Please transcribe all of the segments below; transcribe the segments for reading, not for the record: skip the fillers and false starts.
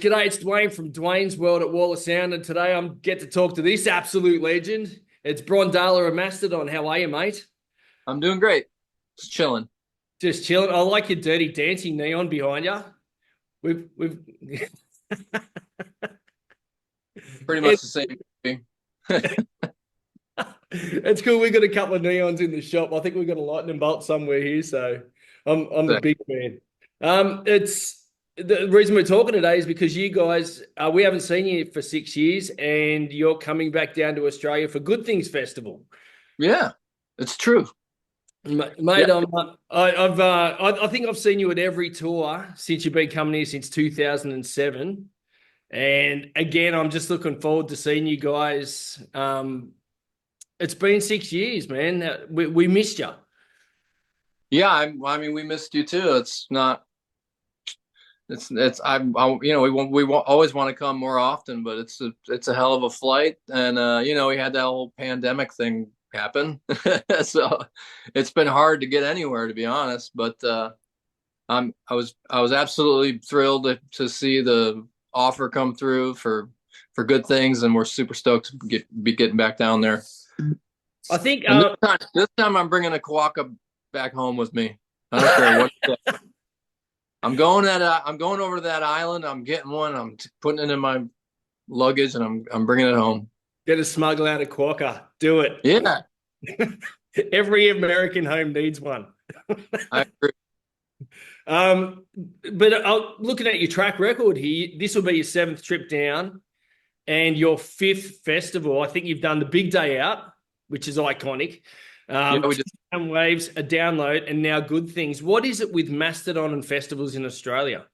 G'day, it's Dwayne from Dwayne's World at Wallace Sound, and today I'm get to talk to this absolute legend. It's Brann Dailor of Mastodon. How are you, mate? I'm doing great. Just chilling. Just chilling. I like your dirty dancing neon behind you. We've Pretty much it, the same thing. it's cool. We got a couple of neons in the shop. I think we've got a lightning bolt somewhere here, so I'm a Sick. big fan. It's the reason we're talking today is because you guys we haven't seen you for 6 years, and you're coming back down to Australia for Good Things Festival. Yeah, it's true. Mate, Yeah. I think I've seen you at every tour since you've been coming here since 2007. And again, I'm just looking forward to seeing you guys. It's been 6 years, man. We missed you. Yeah, I mean, we missed you too. It's not, we always want to come more often, but it's a hell of a flight. And, we had that whole pandemic thing happen. So it's been hard to get anywhere, to be honest. But, I was absolutely thrilled to see the offer come through for Good Things, and we're super stoked to be getting back down there. I think And this time I'm bringing a Quokka back home with me. I don't care what. I'm going over to that island. I'm getting one. Putting it in my luggage, and I'm bringing it home. get a smuggle out of Quokka. Do it. Yeah, Every American home needs one. I agree. Um, but looking at your track record here, this will be your seventh trip down and your fifth festival. I think you've done the Big Day Out, which is iconic. Yeah, we just. Sound Waves, a download, and now Good Things. What is it with Mastodon and festivals in Australia?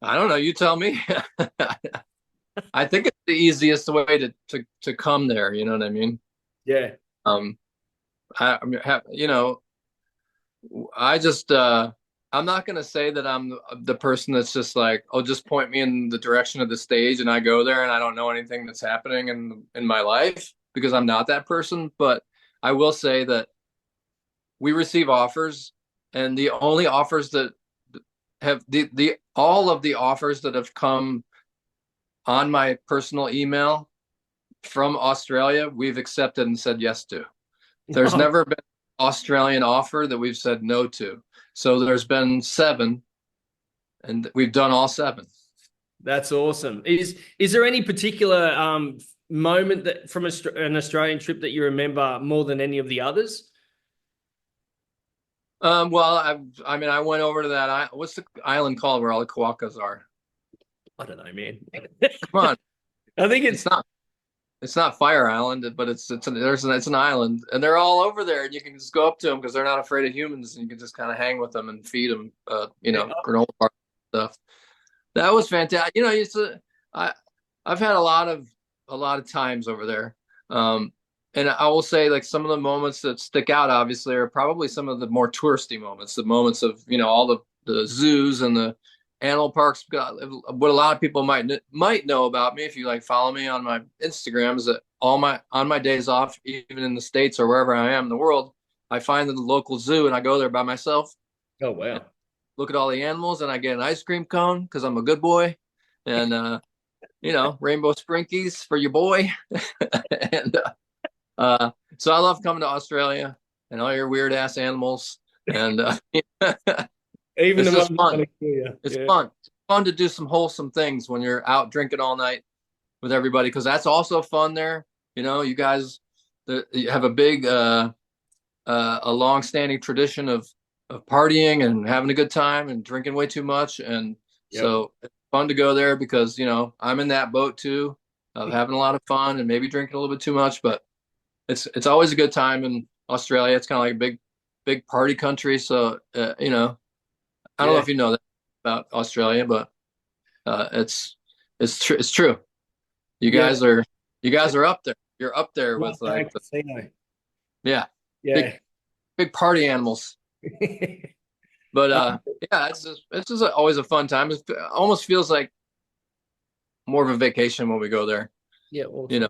I don't know. You tell me. I think it's the easiest way to come there. You know what I mean? Yeah. Um, I mean, I just I'm not gonna say that I'm the person that's just like, oh, just point me in the direction of the stage and I go there and I don't know anything that's happening in my life, because I'm not that person. But I will say that we receive offers, and the only offers that have the all of the offers that have come on my personal email from Australia, we've accepted and said yes to. There's never been an Australian offer that we've said no to. So there's been seven, and we've done all seven. That's awesome. Is there any particular moment that from an Australian trip that you remember more than any of the others? Well, I mean, I went over to what's the island called where all the Quokkas are? I don't know, man. Come on, I think it's not Fire Island, but it's an island, and they're all over there, and you can just go up to them because they're not afraid of humans, and you can just kind of hang with them and feed them, granola bar stuff. That was fantastic. I I've had a lot of times over there. And I will say, like, some of the moments that stick out obviously are probably some of the more touristy moments, the moments of, all the zoos and the animal parks. What a lot of people might know about me, if you like follow me on my Instagram, is that on my days off, even in the States or wherever I am in the world, I find the local zoo and I go there by myself, Oh wow. look at all the animals, and I get an ice cream cone because I'm a good boy, and rainbow sprinkies for your boy. And so I love coming to Australia and all your weird ass animals, and Even it's the just ones fun. that yeah, It's yeah. fun. It's fun to do some wholesome things when you're out drinking all night with everybody, because that's also fun there. You guys, you have a big, a long-standing tradition of partying and having a good time and drinking way too much, and Yep. so it's fun to go there because I'm in that boat too, of having a lot of fun and maybe drinking a little bit too much, but it's always a good time in Australia. It's kind of like a big party country, so I don't know Yeah. if you know that about Australia, but it's true. You Yeah. guys are you guys are up there. You're up there Not with like bad casino. yeah, big Yeah. big party animals. But yeah, it's just always a fun time. It almost feels like more of a vacation when we go there. Yeah, You awesome.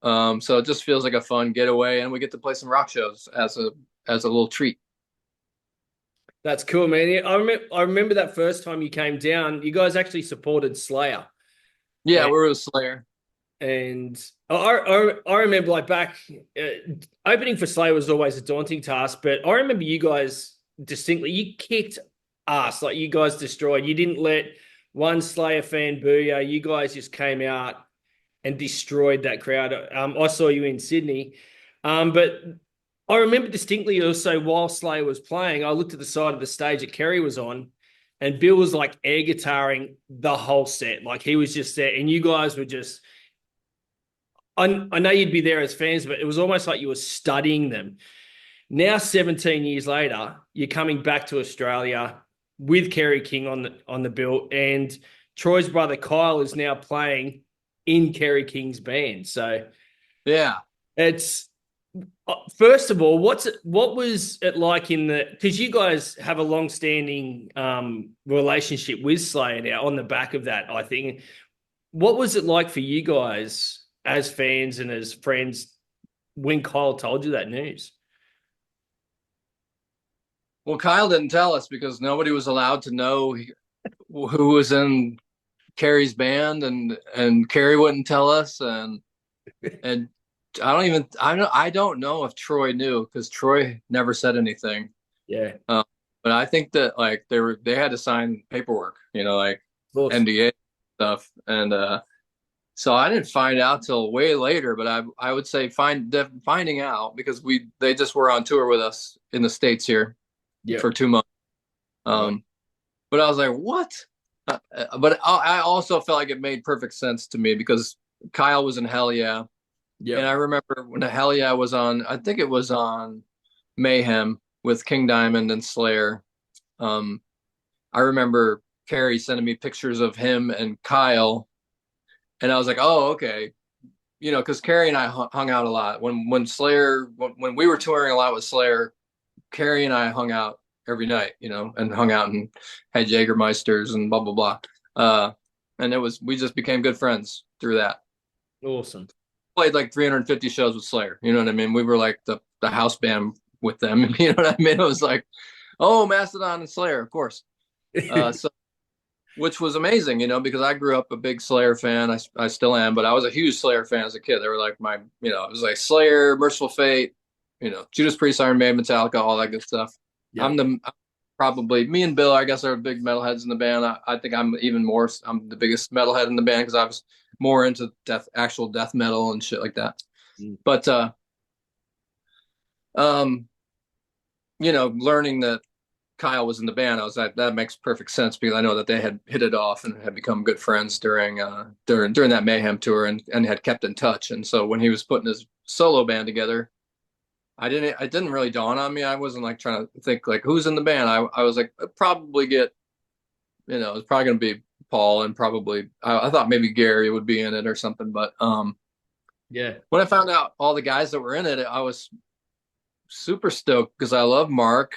know, so it just feels like a fun getaway, and we get to play some rock shows as a little treat. That's cool, man. Yeah, I remember that first time you came down, you guys actually supported Slayer. Yeah, we were a Slayer. And I remember like back opening for Slayer was always a daunting task, but I remember you guys distinctly, you kicked ass, like you guys destroyed. You didn't let one Slayer fan boo you. You guys just came out and destroyed that crowd. I saw you in Sydney, but I remember distinctly also while Slayer was playing, I looked at the side of the stage that Kerry was on, and Bill was like air guitaring the whole set, like he was just there, and you guys were just I know you'd be there as fans, but it was almost like you were studying them. Now, 17 years later, you're coming back to Australia with Kerry King on the bill, and Troy's brother Kyle is now playing in Kerry King's band. So Yeah. it's first of all, what was it like in the because you guys have a long-standing relationship with Slayer now on the back of that, I think. What was it like for you guys as fans and as friends when Kyle told you that news? Well, Kyle didn't tell us because nobody was allowed to know who was in Carrie's band, and Carrie wouldn't tell us, and I don't know if Troy knew because Troy never said anything. Yeah, But I think that like they had to sign paperwork, like of course. NDA stuff, and so I didn't find out till way later. But I would say finding out because they just were on tour with us in the States here Yeah, for 2 months. right. But I was like, what? But I also felt like it made perfect sense to me because Kyle was in Hell Yeah. Yeah, And I remember when the Hell Yeah was on, I think it was on Mayhem with King Diamond and Slayer. Um, I remember Carrie sending me pictures of him and Kyle. And I was like, oh, okay. Because Carrie and I hung out a lot. When we were touring a lot with Slayer, Carrie and I hung out every night, and hung out and had Jägermeisters and blah blah blah. And we just became good friends through that. awesome. Played like 350 shows with Slayer. You know what I mean? We were like the house band with them. You know what I mean? It was like, oh, Mastodon and Slayer, of course. So which was amazing, because I grew up a big Slayer fan. I still am, but I was a huge Slayer fan as a kid. They were like it was like Slayer, Merciful Fate, Judas Priest, Iron Maiden, Metallica, all that good stuff. Yeah, Probably me and Bill, I guess, are big metalheads in the band. I think I'm the biggest metalhead in the band because I was more into actual death metal and shit like that. mm. But um, learning that Kyle was in the band, I was like, that makes perfect sense because I know that they had hit it off and had become good friends during that Mayhem tour and had kept in touch. And so when he was putting his solo band together, it didn't really dawn on me. I wasn't like trying to think like who's in the band. I was like, probably get, it's probably going to be Paul and probably, I thought maybe Gary would be in it or something. But Yeah, when I found out all the guys that were in it, I was super stoked because I love Mark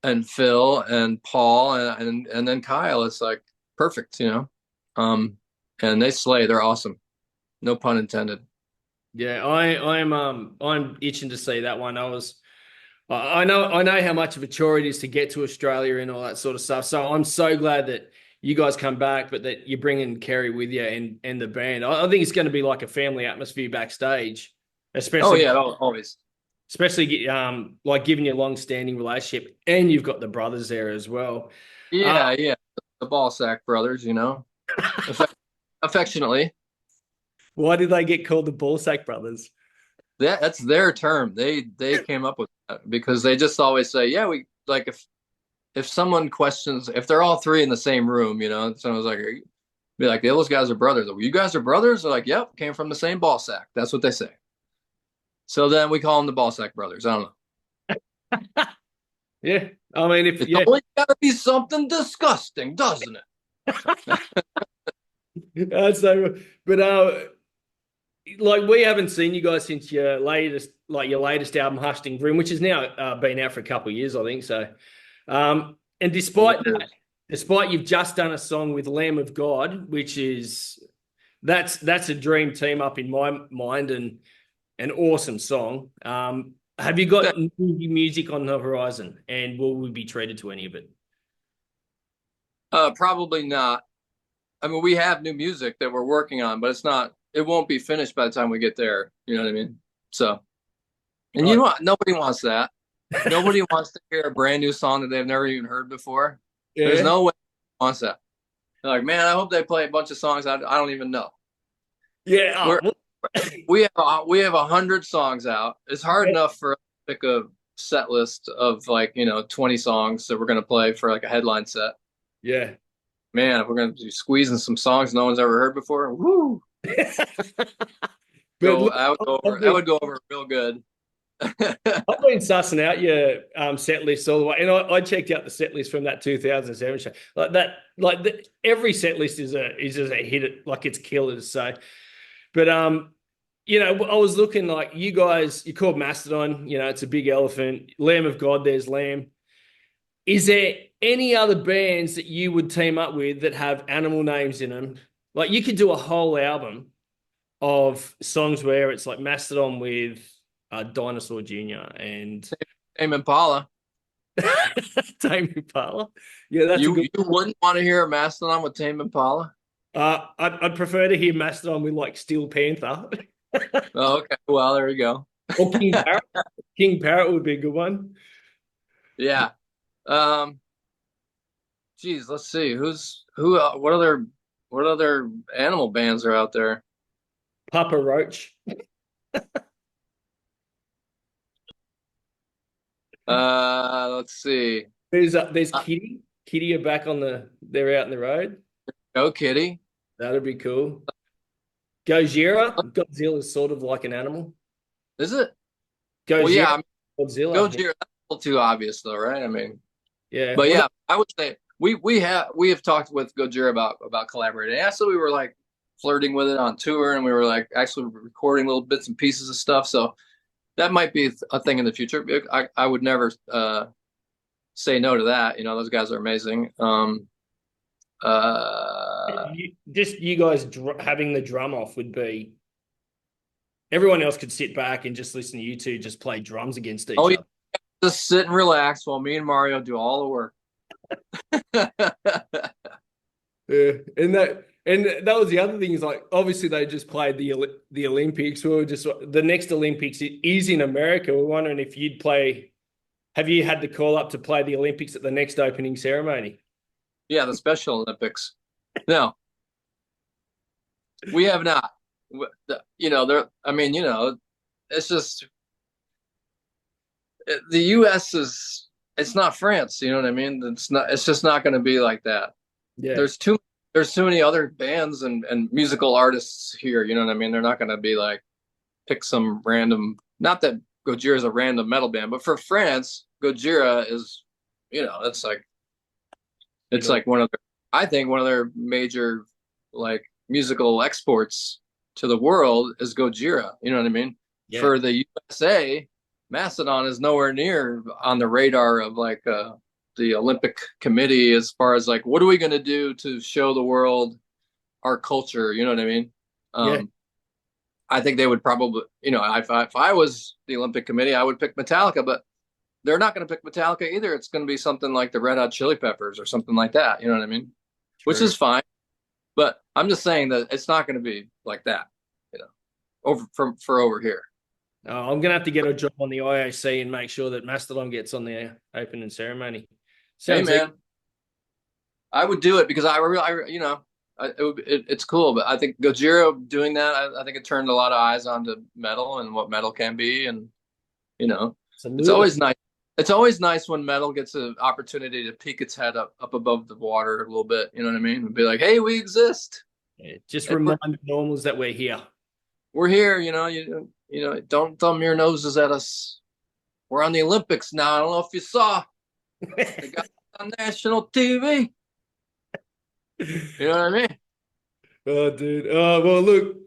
and Phil and Paul and then Kyle. It's like perfect, and they slay. They're awesome. No pun intended. yeah. I'm itching to see that one. I know how much of a chore it is to get to Australia and all that sort of stuff. So I'm so glad that you guys come back, but that you're bringing Kerry with you and the band. I think it's going to be like a family atmosphere backstage, Oh especially yeah, always. especially like given your long-standing relationship, and you've got the brothers there as well. Yeah, yeah. The ball sack brothers, affectionately. Why did they get called the Ballsack brothers? That's their term. They came up with that because they just always say, yeah, we like if someone questions if they're all three in the same room, someone's like, be like, those guys are brothers. You guys are brothers? They're like, yep, came from the same ball sack. That's what they say. So then we call them the ball sack brothers. I don't know. Yeah, I mean, It's only got to be something disgusting, doesn't it? that's so. But like we haven't seen you guys since your latest album, Hushed and Grim, which has now been out for a couple of years, I think. So, and despite you've just done a song with Lamb of God, which is that's a dream team up in my mind and an awesome song. Have you got new music on the horizon, and will we be treated to any of it? Probably not. I mean, we have new music that we're working on, but it won't be finished by the time we get there. You know what I mean? So, and you Right. know what? Nobody wants that. Nobody wants to hear a brand new song that they've never even heard before. There's Yeah. no way wants that. They're like, man, I hope they play a bunch of songs I don't even know. Yeah. We're Oh, we have 100 songs out. It's hard yeah. enough for us to pick a set list of like 20 songs that we're gonna play for like a headline set. Yeah. Man, if we're gonna be squeezing some songs no one's ever heard before, woo! But look, That would go over real good. I've been sussing out your set list all the way, and I checked out the set list from that 2007 show. Like that, every set list is just a hit. Like it's killers. So, but I was looking like you guys. You called Mastodon. It's a big elephant. Lamb of God. There's Lamb. Is there any other bands that you would team up with that have animal names in them? Like you could do a whole album of songs where it's like Mastodon with Dinosaur Jr. and Tame Impala. Tame Impala. Yeah, that's a You good. you wouldn't want to hear a Mastodon with Tame Impala? I'd prefer to hear Mastodon with like Steel Panther Oh, okay. Well, there you go. or King Parrot. King Parrot would be a good one. Yeah. Um, Geez, let's see. What other animal bands are out there? Papa Roach. Let's see. There's Uh, Kitty. Kitty are back on the. They're out in the road. Go Kitty. That'd be cool. Gojira. Godzilla's sort of like an animal. Is it? Well, Gojira. yeah, I mean, Godzilla. Gojira. That's a little too obvious, though, right? I mean, Yeah. but Well, yeah, I would say we have talked with Gojira about collaborating. Actually, we were like flirting with it on tour, and we were like actually recording little bits and pieces of stuff. So that might be a thing in the future. I would never say no to that. Those guys are amazing. Uh, just you guys having the drum off would be. Everyone else could sit back and just listen to you two just play drums against oh each yeah, other. just sit and relax while me and Mario do all the work. Yeah, and that was the other thing is like obviously they just played the Olympics. We were just the next Olympics is in America. We're wondering if you'd play. Have you had the call up to play the Olympics at the next opening ceremony? Yeah, the Special Olympics. No, we have not. There. I mean, it's just the U.S. is. It's not France. You know what I mean? It's not. It's just not going to be like that. Yeah, There's too. There's too many other bands and musical artists here. You know what I mean? They're not going to be like pick some random. Not that Gojira is a random metal band, but for France, Gojira is. It's like I think one of their major like musical exports to the world is Gojira. You know what I mean? yeah, For the USA, Mastodon is nowhere near on the radar of like the Olympic Committee as far as like what are we going to do to show the world our culture? You know what I mean? yeah. I think they would probably, if I was the Olympic Committee, I would pick Metallica, but they're not going to pick Metallica either. It's going to be something like the Red Hot Chili Peppers or something like that. You know what I mean? Which True. is fine. But I'm just saying that it's not going to be like that, you know, for over here. I'm gonna have to get a job on the IOC and make sure that Mastodon gets on the opening ceremony. Hey Sounds man, I would do it because it's cool. But I think Gojira doing that, I think it turned a lot of eyes onto metal and what metal can be, and it's a it's lure. always nice. It's always nice when metal gets an opportunity to peek its head up above the water a little bit. You know what I mean? And be like, hey, we exist. Yeah, just And remind the normals that we're here. we're here. Don't thumb your noses at us. We're on the Olympics now. I don't know if you saw. They got on national TV. You know what I mean? Oh, dude. Oh, well, look,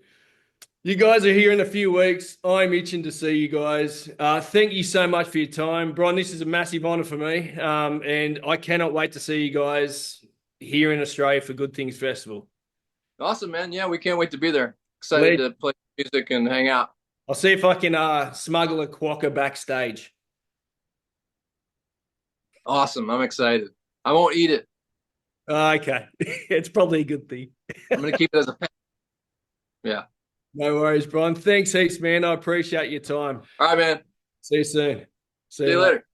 you guys are here in a few weeks. I'm itching to see you guys. Thank you so much for your time. Bron, this is a massive honor for me. And I cannot wait to see you guys here in Australia for Good Things Festival. Awesome, man. Yeah, we can't wait to be there. Excited Leg- to play music and hang out. I'll see if I can smuggle a quokka backstage. Awesome. I'm excited. I won't eat it. Okay. It's probably a good thing. I'm gonna keep it as a pet. Yeah. No worries, Brian. Thanks heaps, man. I appreciate your time. All right, man. See you soon. See See you, you mate. later.